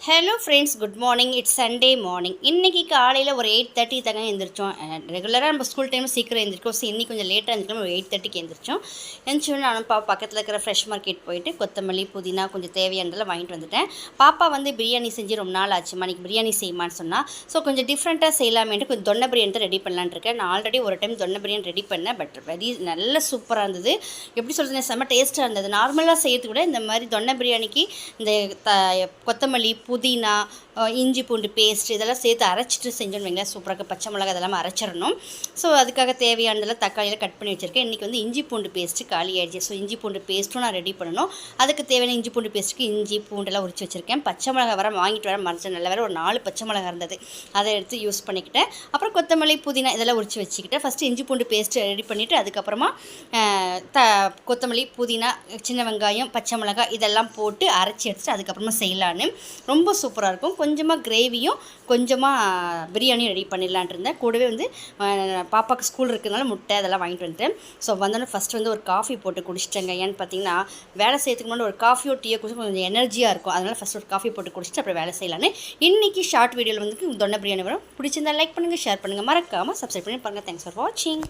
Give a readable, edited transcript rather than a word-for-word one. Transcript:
Hello friends, good morning. It's Sunday morning. இன்றைக்கி காலையில் ஒரு 8:30 தாங்க எழுந்திரிச்சோம். ரெகுலராக நம்ம ஸ்கூல் டைம் சீக்கிரம் எழுந்திரிக்கோம். ஸோ இன்றைக்கி கொஞ்சம் லேட்டாக எழுந்திரிக்கோம். ஒரு 8:30க்கு எழுந்திரிச்சோம். எழுந்திரிச்சோன்னு நானும் பக்கத்தில் இருக்கிற ஃப்ரெஷ் மார்க்கெட் போயிட்டு கொத்தமல்லி, புதினா கொஞ்சம் தேவையானதெல்லாம் வாங்கிட்டு வந்துட்டேன். பாப்பா வந்து பிரியாணி செஞ்சு ரொம்ப நாள் ஆச்சுமா, இன்றைக்கி பிரியாணி செய்யுமான்னு சொன்னால், ஸோ கொஞ்சம் டிஃப்ரெண்ட்டாக செய்யலாமேன்ட்டு கொஞ்சம் தொன்னை பிரியாணி தான் ரெடி பண்ணலான்னு இருக்கேன். நான் ஆல்ரெடி ஒரு டைம் தொன்னை பிரியாணி ரெடி பண்ணேன். பட் நல்ல சூப்பராக இருந்தது. எப்படி சொல்கிறது, செம்ம டேஸ்ட்டாக இருந்தது. நார்மலாக செய்யறது கூட இந்த மாதிரி தொன்னை பிரியாணிக்கு இந்த கொத்தமல்லி, புதினா, இஞ்சி பூண்டு பேஸ்ட் இதெல்லாம் சேர்த்து அரைச்சிட்டு செஞ்சோன்னு வைங்களேன், சூப்பராக பச்சை மிளகா இதெல்லாம் அரைச்சிடணும். ஸோ அதுக்காக தேவையானதெல்லாம் தக்காளியில் கட் பண்ணி வச்சுருக்கேன். இன்றைக்கி வந்து இஞ்சி பூண்டு பேஸ்ட்டு காலி ஆகிடுச்சு. ஸோ இஞ்சி பூண்டு பேஸ்ட்டும் நான் ரெடி பண்ணணும். அதுக்கு தேவையான இஞ்சி பூண்டு பேஸ்ட்டுக்கு இஞ்சி பூண்டெல்லாம் உரிச்சு வச்சுருக்கேன். பச்சை மிளகா வாங்கிட்டு வர மறைச்சேன். நல்ல வேறு ஒரு 4 பச்சை மிளகா இருந்தது, அதை எடுத்து யூஸ் பண்ணிக்கிட்டேன். அப்புறம் கொத்தமல்லி, புதினா இதெல்லாம் உரிச்சு வச்சுக்கிட்டேன். ஃபஸ்ட்டு இஞ்சி பூண்டு பேஸ்ட்டு ரெடி பண்ணிவிட்டு அதுக்கப்புறமா கொத்தமல்லி, புதினா, சின்ன வெங்காயம், பச்சை மிளகா இதெல்லாம் போட்டு அரைச்சி எடுத்துட்டு அதுக்கப்புறமா செய்யலான்னு ரொம்ப சூப்பராக இருக்கும். கொஞ்சமாக கிரேவியும் கொஞ்சமாக பிரியாணியும் ரெடி பண்ணிடலான்ட்டு இருந்தேன். கூடவே வந்து பாப்பாவுக்கு ஸ்கூல் இருக்கிறதுனால முட்டை அதெல்லாம் வாங்கிட்டு வந்துட்டேன். ஸோ வந்தோடனே ஃபஸ்ட்டு வந்து ஒரு காஃபி போட்டு குடிச்சிட்டேங்க. ஏன்னு பார்த்தீங்கன்னா, வேலை செய்யறதுக்கு முன்னாடி ஒரு காஃபியோ டீயோ குடிச்சு கொஞ்சம் எனர்ஜியாக இருக்கும். அதனால் ஃபஸ்ட் ஒரு காஃபி போட்டு குடிச்சிட்டு அப்புறம் வேலை செய்யலான்னு இன்றைக்கி ஷார்ட் வீடியோவில் வந்து தொன்னை பிரியாணி வரும். பிடிச்சிருந்தா லைக் பண்ணுங்கள், ஷேர் பண்ணுங்கள், மறக்காமல் சப்ஸ்கிரைப் பண்ணி பாருங்கள். தேங்க்ஸ் ஃபார் வாட்சிங்.